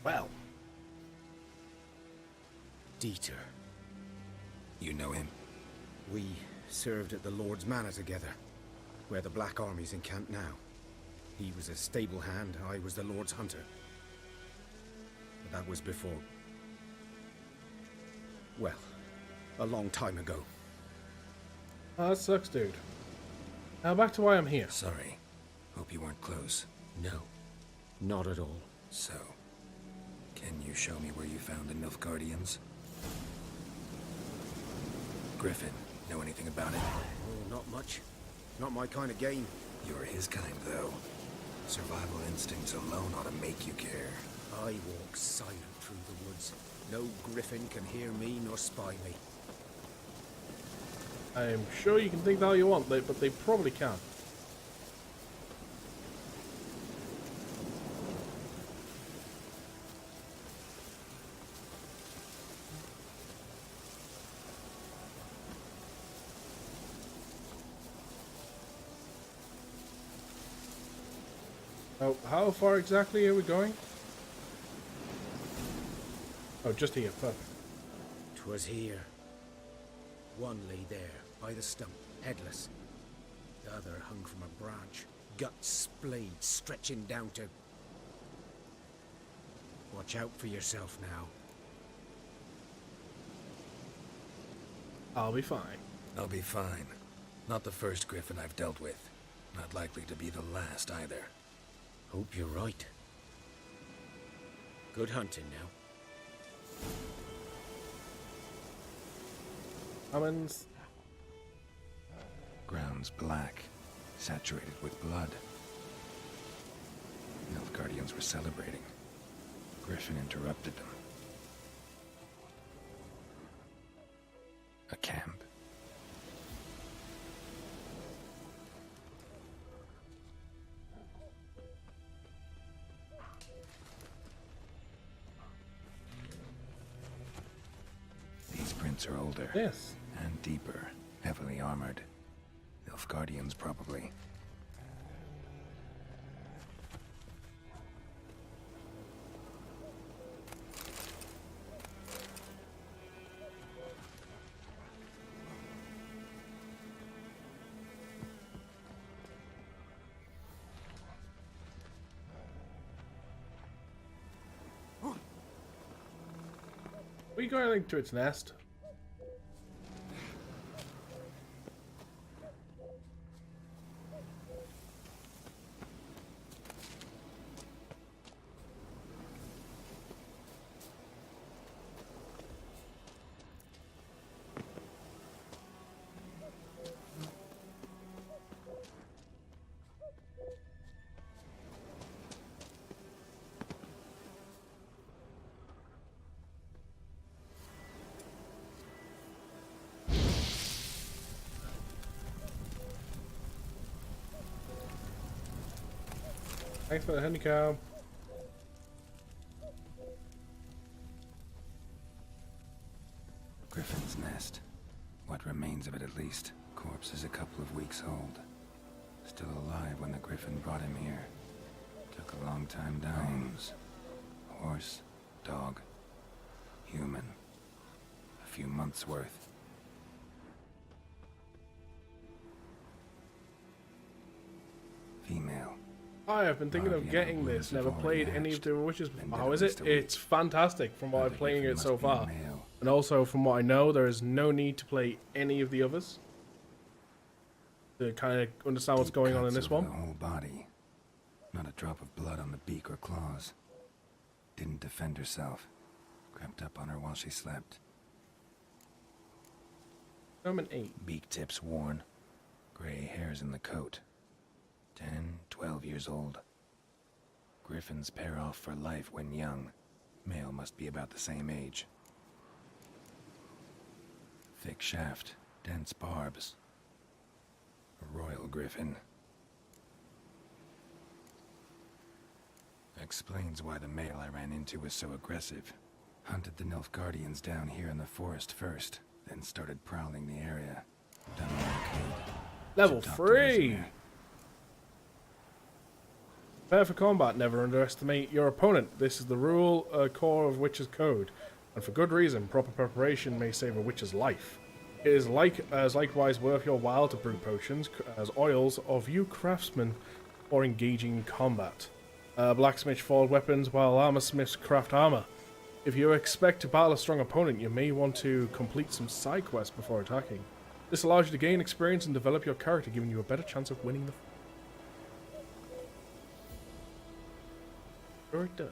Well. Dieter. You know him? We served at the Lord's Manor together, where the Black Army's encamped now. He was a stable hand, I was the Lord's hunter. But that was before... well, a long time ago. Oh, that sucks, dude. Now back to why I'm here. Sorry. Hope you weren't close. No, not at all. So, can you show me where you found the Nilfgaardians? Griffin, know anything about it? Oh, not much. Not my kind of game. You're his kind, though. Survival instincts alone ought to make you care. I walk silent through the woods. No griffin can hear me nor spy me. I'm sure you can think that all you want, but they probably can't. Oh, how far exactly are we going? Oh, just here. Perfect. 'Twas here. One lay there, by the stump, headless. The other hung from a branch, guts splayed, stretching down to... Watch out for yourself now. I'll be fine. I'll be fine. Not the first griffin I've dealt with. Not likely to be the last either. Hope you're right. Good hunting now. Cummins. Ground's black, saturated with blood. Nilfgaardians were celebrating. Griffin interrupted them. A camp. These prints are older. Yes. And deeper, heavily armored. Nilfgaardians, probably. We going to its nest? Thanks for the honeycomb. Griffin's nest. What remains of it, at least. Corpse is a couple of weeks old. Still alive when the griffin brought him here. Took a long time dying. Horse, dog, human. A few months' worth. Female. I have been thinking of getting this. Never played any of the Witches. How is it? It's fantastic from what I'm playing it so far. And also from what I know, there is no need to play any of the others to kind of understand what's going on in this one. The whole body. Not a drop of blood on the beak or claws. Didn't defend herself. Crept up on her while she slept. I'm an 8. Beak tips worn. Gray hairs in the coat. 10, 12 years old. Griffins pair off for life when young. Male must be about the same age. Thick shaft, dense barbs. A royal griffin. Explains why the male I ran into was so aggressive. Hunted the Nilfgaardians down here in the forest first, then started prowling the area. Done all I could. Level 3! Prepare for combat. Never underestimate your opponent. This is the rule core of Witcher's Code, and for good reason. Proper preparation may save a witcher's life. It is likewise worth your while to brew potions as oils of you craftsmen for engaging in combat. Blacksmiths forge weapons while armorsmiths craft armor. If you expect to battle a strong opponent, you may want to complete some side quests before attacking. This allows you to gain experience and develop your character, giving you a better chance of winning the Sure it does.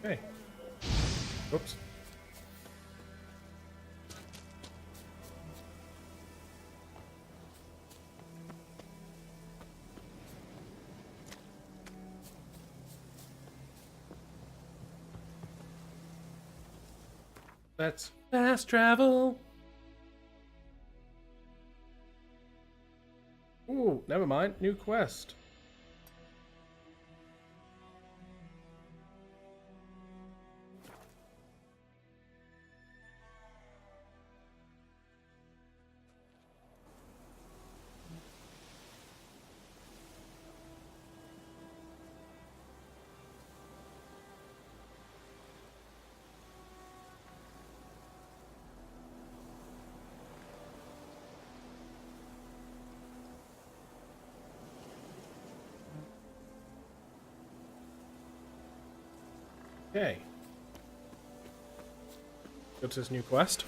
Okay. Oops. Let's fast travel. Ooh, never mind. New quest. Okay. Go to this new quest.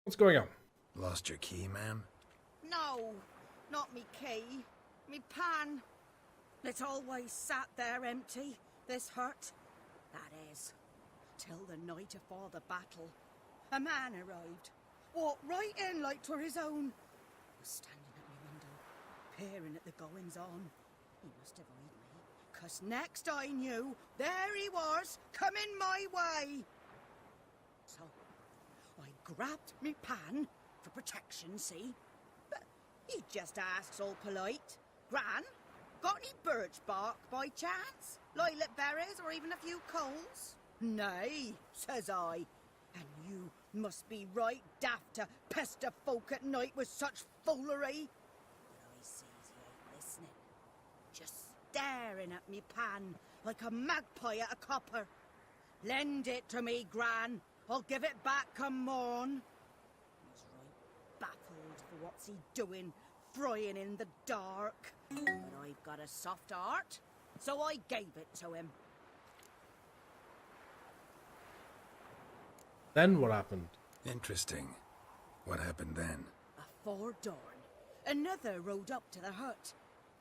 What's going on? Lost your key, ma'am? No, not me key. Me pan. It's always sat there empty, this hut. That is, till the night afore the battle. A man arrived, walked right in like 'twere his own. Was standing at my window, peering at the goings-on. He must have eyed me, 'cause next I knew, there he was, coming my way. So I grabbed me pan for protection, see? But he just asks all polite, Gran, got any birch bark by chance? Lilac berries or even a few coals? Nay, says I. And you must be right daft to pester folk at night with such foolery. But I sees he ain't listening, just staring at me pan like a magpie at a copper. Lend it to me, Gran. I'll give it back come morn. He's right baffled for what's he doing, frying in the dark. But I've got a soft heart, so I gave it to him. Then what happened? Interesting. What happened then? Afore dawn, another rode up to the hut.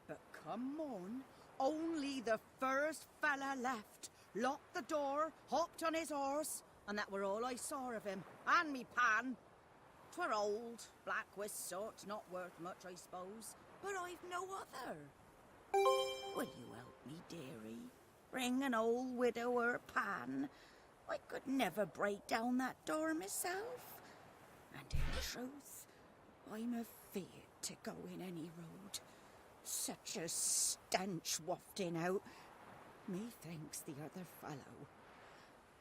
But come morn, only the first fella left, locked the door, hopped on his horse, and that were all I saw of him, and me pan. 'Twere old, black with soot, not worth much, I suppose, but I've no other. Will you help me, dearie? Bring an old widower pan? I could never break down that door myself. And in truth, I'm afeard to go in any road. Such a stench wafting out. Methinks the other fellow,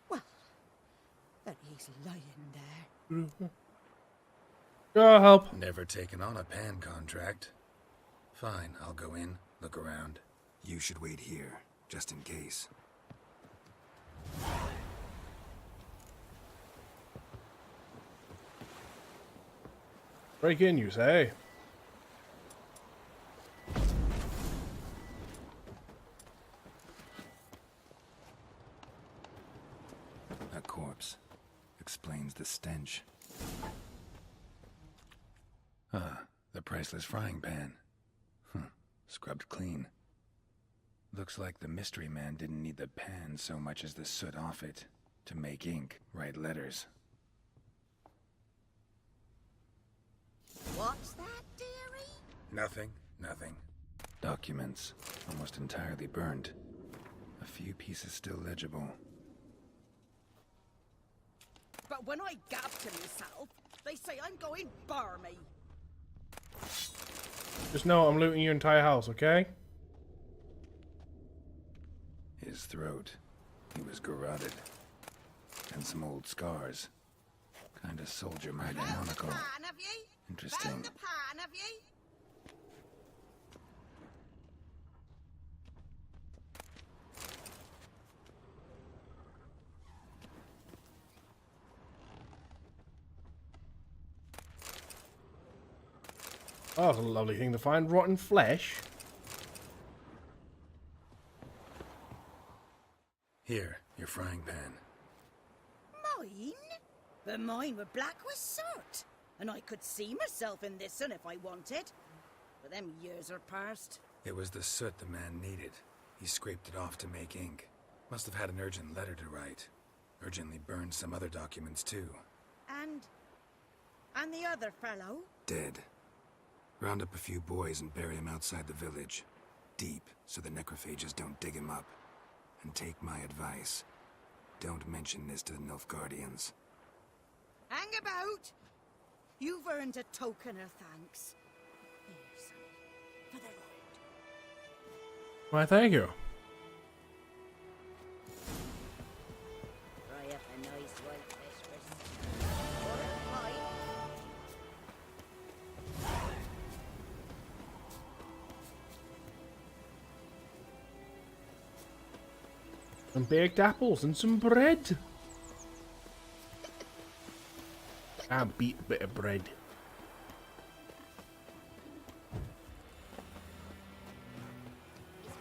well, that he's lying there. Go help. Never taken on a pan contract. Fine, I'll go in, look around. You should wait here, just in case. Break in, you say? corpse. Explains the stench. The priceless frying pan. Scrubbed clean. Looks like the mystery man didn't need the pan so much as the soot off it to make ink, write letters. What's that, dearie? Nothing. Documents, almost entirely burned. A few pieces still legible. But when I gab to myself, they say I'm going barmy. Just know I'm looting your entire house, okay? His throat. He was garroted. And some old scars. Kinda soldier might Found the monocle. pan, have ye? Interesting. Found the pan, have ye? Oh, that's a lovely thing to find. Rotten flesh. Here, your frying pan. Mine? But mine were black with soot. And I could see myself in this one if I wanted. But them years are past. It was the soot the man needed. He scraped it off to make ink. Must have had an urgent letter to write. Urgently burned some other documents too. And the other fellow? Dead. Round up a few boys and bury him outside the village. Deep, so the necrophages don't dig him up. And take my advice. Don't mention this to the Nilfgaardians. Hang about! You've earned a token of thanks. Here, sonny, for the road. Why, thank you. Fry up a nice whitefish for a pie. Some baked apples and some bread. Can't beat a bit of bread. It's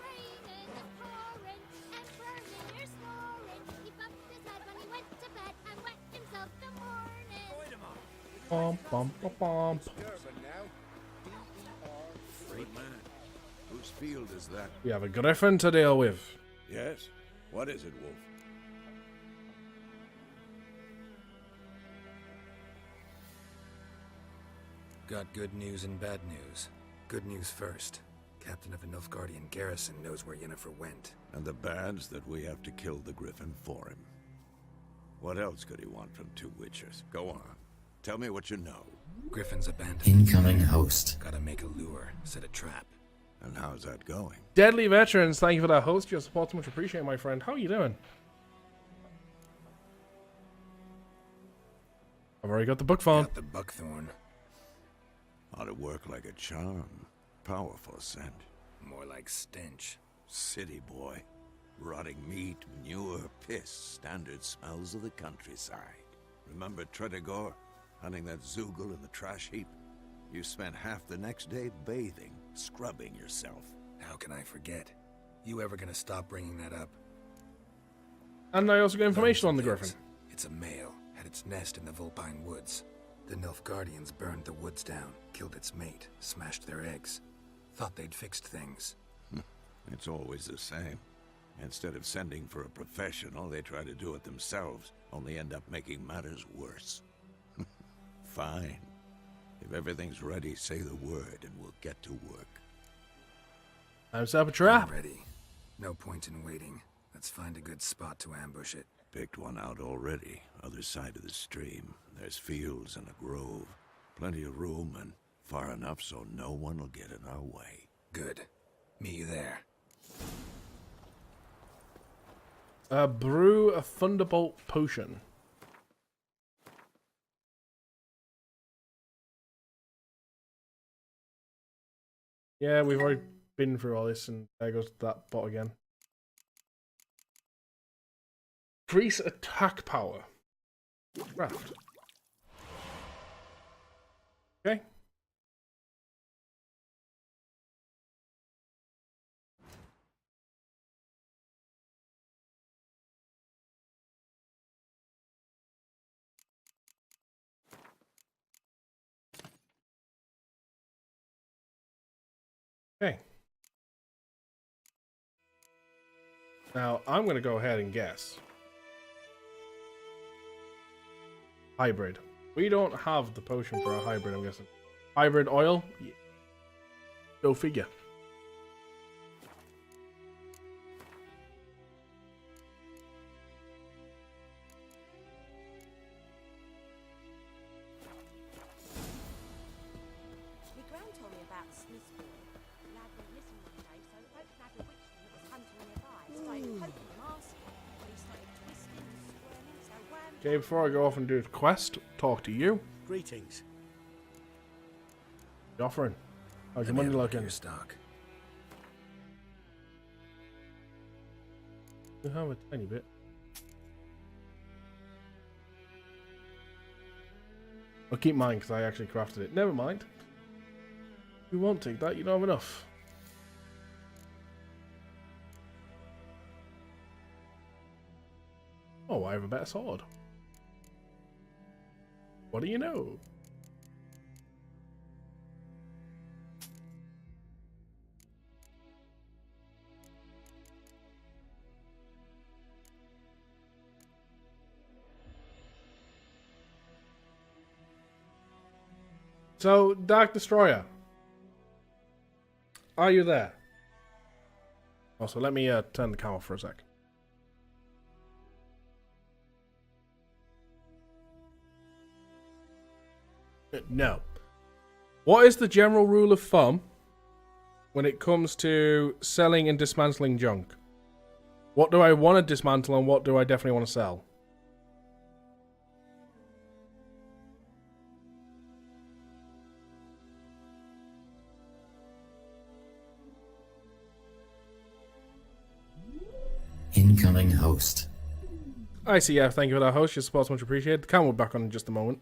raining and pouring and burning, you're snoring. He bumped his head when he went to bed and wet himself the morning. Bum bum bum bum. Great man. Whose field is that? We have a griffin to deal with. Yes? What is it, Wolf? Got good news and bad news. Good news first. Captain of a Nilfgaardian garrison knows where Yennefer went. And the bad's that we have to kill the Griffin for him. What else could he want from two witchers? Go on. Tell me what you know. Griffin's abandoned. Incoming host. Gotta make a lure, set a trap. And how's that going? Deadly Veterans, thank you for that host. Your support, much appreciated, my friend. How are you doing? I've already got the book phone. Got the buckthorn. Ought to work like a charm. Powerful scent. More like stench. City boy. Rotting meat, manure, piss. Standard smells of the countryside. Remember Tredegor? Hunting that Zoogle in the trash heap? You spent half the next day bathing, scrubbing yourself. How can I forget? You ever gonna stop bringing that up? And I also got information on the Things. griffin. It's a male. Had its nest in the Vulpine Woods. The Nilfgaardians burned the woods down, killed its mate, smashed their eggs. Thought they'd fixed things. It's always the same. Instead of sending for a professional, they try to do it themselves, only end up making matters worse. Fine. If everything's ready, say the word and we'll get to work. I'm set up a trap. I'm ready. No point in waiting. Let's find a good spot to ambush it. Picked one out already, other side of the stream. There's fields and a grove. Plenty of room and far enough so no one will get in our way. Good. Meet you there. Brew a Thunderbolt potion. Yeah, we've already been through all this, and there goes that bot again. Increase attack power. Raft. Okay. Okay. Now, I'm going to go ahead and guess. Hybrid. We don't have the potion for a hybrid, I'm guessing. Hybrid oil? Yeah. Go figure. My gran told me about the Smith's boy. The lad went missing one day, so the folk had a witch that was hunting nearby. Started poking him, asking him, but he started twisting and squirming, so wham! Okay, before I go off and do the quest, talk to you. Greetings. The offering. How's your Let me money have a look at looking? your stock. You have a tiny bit. I'll keep mine because I actually crafted it. Never mind. You won't take that, you don't have enough. Oh, I have a better sword. What do you know? So, Dark Destroyer. Are you there? Also, let me turn the camera for a sec. No. What is the general rule of thumb when it comes to selling and dismantling junk? What do I want to dismantle and what do I definitely want to sell? Incoming host. ICF, thank you for that host. Your support's much appreciated. The camera will be back on in just a moment.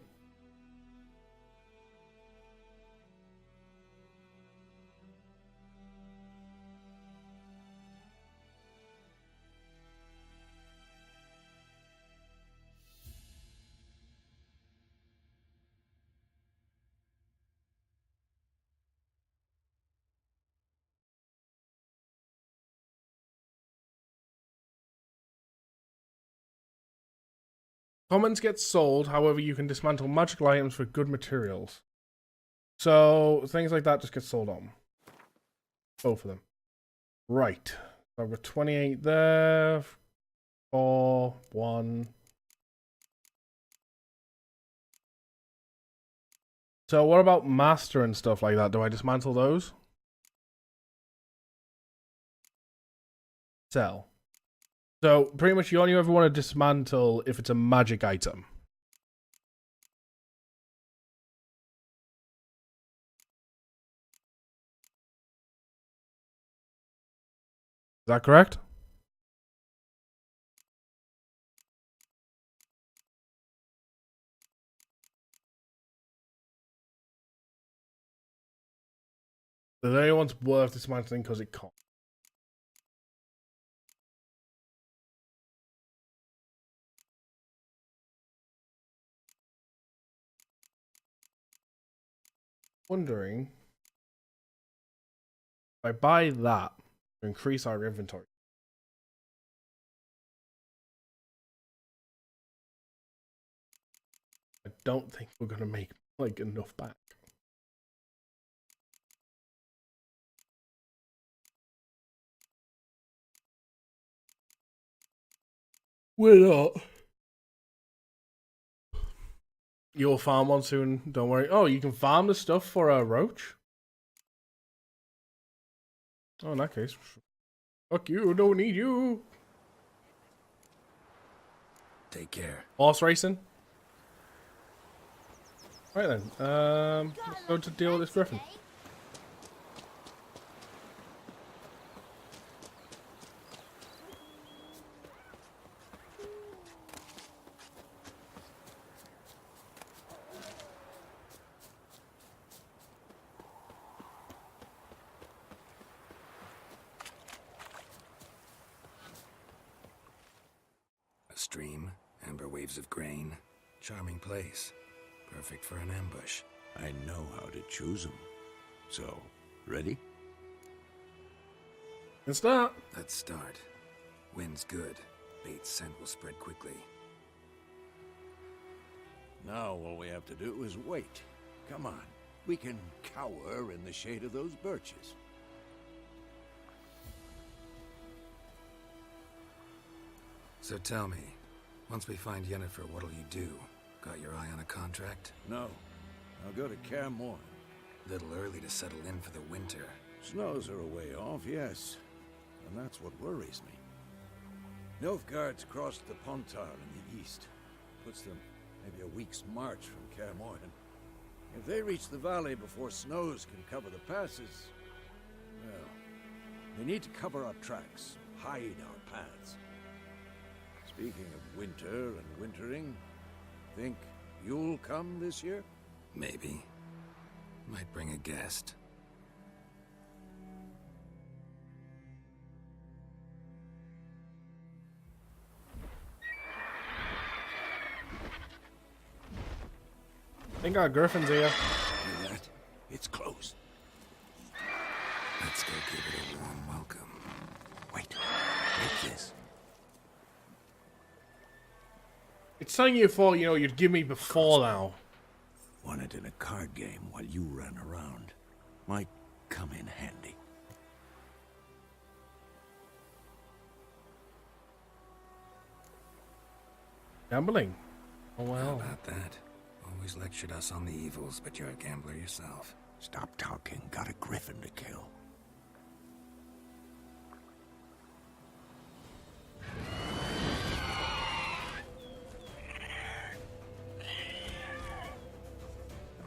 Commons get sold, however, you can dismantle magical items for good materials. So, things like that just get sold on. Both of them. Right. So I've got 28 there. 4, 1. So, what about master and stuff like that? Do I dismantle those? Sell. So, pretty much you only ever want to dismantle if it's a magic item. Is that correct? The only one's worth dismantling because it costs. Wondering if I buy that to increase our inventory. I don't think we're gonna make like enough back. We're not. You'll farm one soon, don't worry. Oh, you can farm the stuff for a roach? Oh, in that case. Fuck you, don't need you. Take care. Horse racing? Right then, let's go to deal with this griffin. A stream, amber waves of grain. Charming place. Perfect for an ambush. I know how to choose 'em. So, ready? Let's start. Let's start. Wind's good. Bait's scent will spread quickly. Now all we have to do is wait. Come on. We can cower in the shade of those birches. So tell me, once we find Yennefer, what'll you do? Got your eye on a contract? No. I'll go to Kaer Morhen. Little early to settle in for the winter. Snows are a way off, yes. And that's what worries me. Nilfgaard's crossed the Pontar in the east. Puts them maybe a week's march from Kaer Morhen. If they reach the valley before snows can cover the passes, well, they need to cover our tracks, hide our paths. Speaking of winter and wintering, think you'll come this year? Maybe. Might bring a guest. I think our Griffin's here. Hear that? It's close. Let's go give it a warm welcome. Wait. Take this. It's something you thought, you'd give me before now. Won it in a card game while you ran around. Might come in handy. Gambling. Oh, How well. about that? Always lectured us on the evils, but you're a gambler yourself. Stop talking. Got a griffin to kill.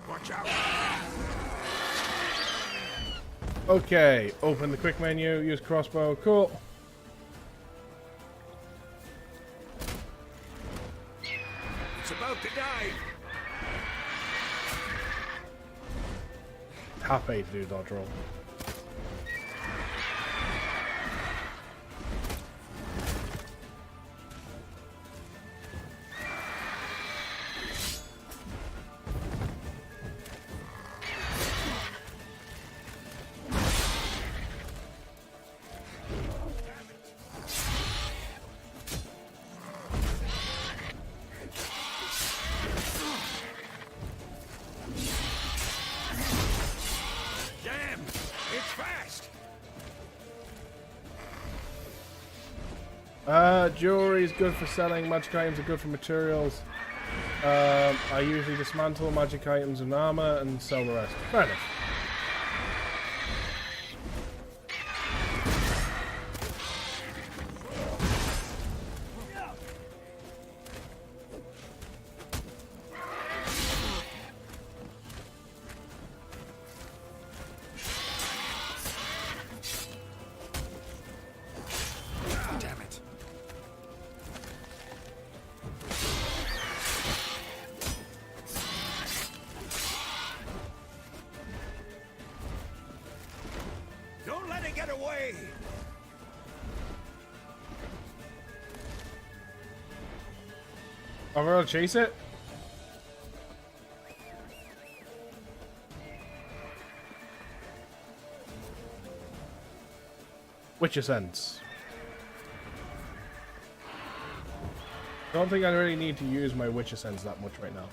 Watch out! Okay, open the quick menu, use crossbow, cool. It's about to die! Happy to do dodge roll. Damn! It's fast! Jewelry is good for selling, magic items are good for materials. I usually dismantle magic items and armor and sell the rest. Fair enough. Damn it. Don't let it get away! I'm gonna chase it. Witcher sense. Don't think I really need to use my Witcher sense that much right now.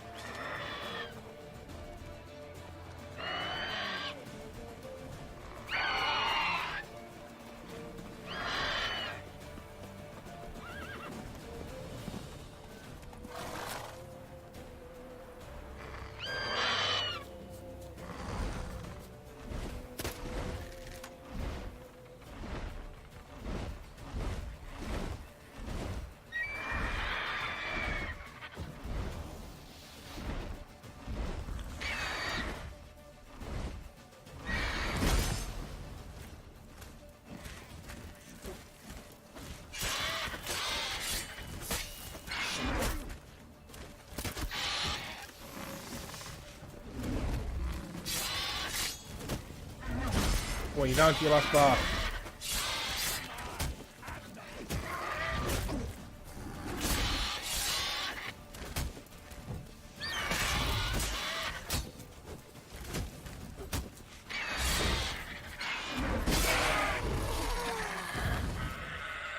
Well, you're down to your last bar.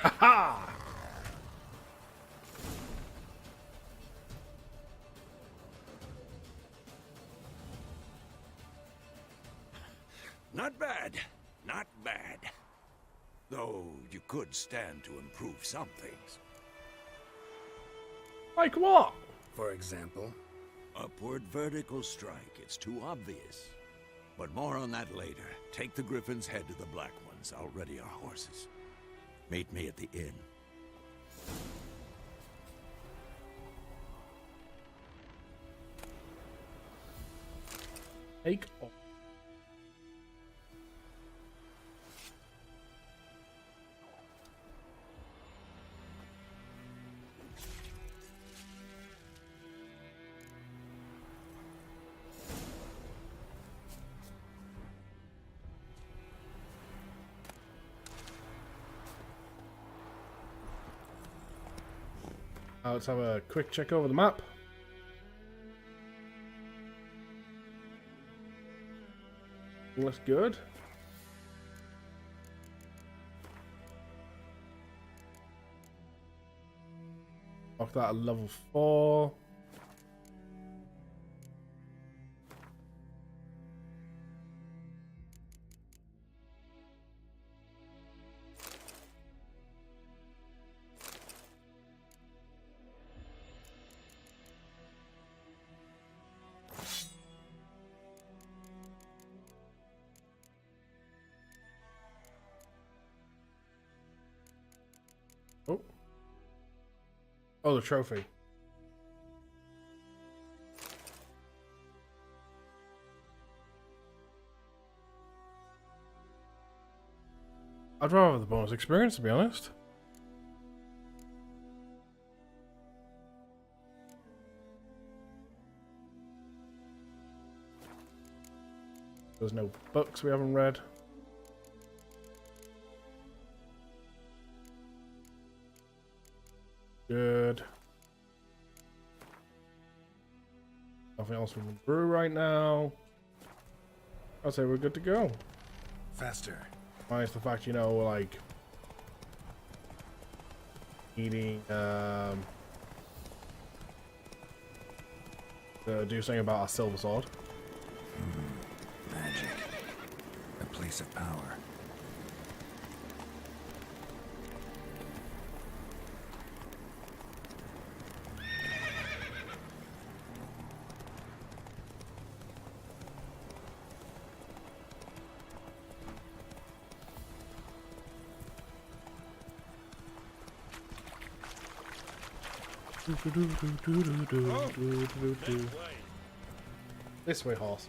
Aha! Not bad. Not bad. Though you could stand to improve some things. Like what? For example, Upward vertical strike. It's too obvious. But more on that later. Take the Griffin's head to the Black Ones. I'll ready our horses. Meet me at the inn. Take off. Let's have a quick check over the map. Looks good. Off that at level 4. Oh. Oh, the trophy. I'd rather have the bonus experience, to be honest. There's no books we haven't read. Good. Nothing else from the brew right now. I'd say we're good to go. faster. Minus the fact, you know, like eating do something about a silver sword. Magic. A place of power. This way, horse.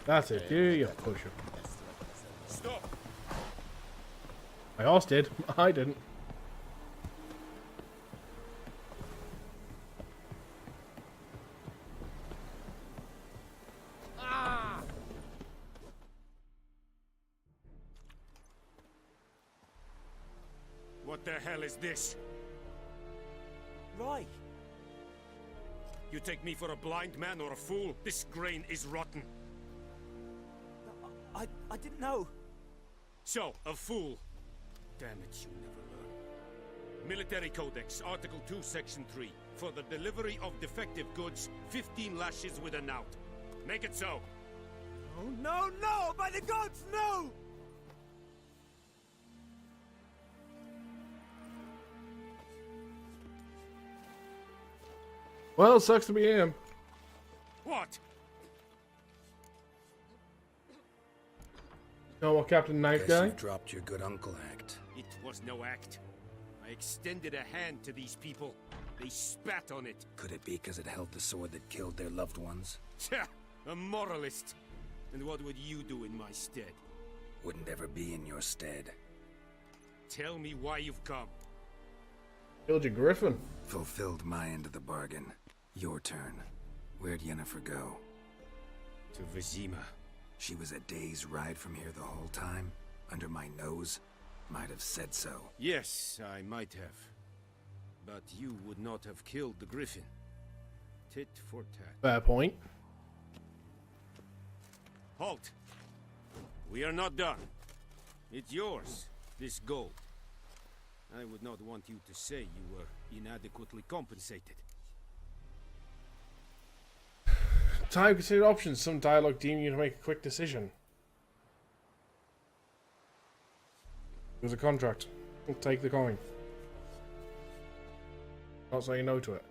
That's it, you pusher. Stop! My horse did. I didn't. What the hell is this? Right. You take me for a blind man or a fool? This grain is rotten. I didn't know. So, a fool. Damn it, you never learn. Military Codex, Article 2, Section 3. For the delivery of defective goods, 15 lashes with a knout. Make it so. Oh, no, no! By the gods, no! Well, sucks to be him. What? You know what, Captain Knife Guess Guy? you've dropped your good uncle act. It was no act. I extended a hand to these people. They spat on it. Could it be because it held the sword that killed their loved ones? Tja, a moralist. And what would you do in my stead? Wouldn't ever be in your stead. Tell me why you've come. Killed your griffin. Fulfilled my end of the bargain. Your turn. Where'd Yennefer go? To Vizima. She was a day's ride from here the whole time? Under my nose? Might have said so. Yes, I might have. But you would not have killed the griffin. Tit for tat. Fair point. Halt! We are not done. It's yours, this gold. I would not want you to say you were inadequately compensated. Time to consider options. Some dialogue deeming you to make a quick decision. There's a contract. Take the coin. Not saying no to it.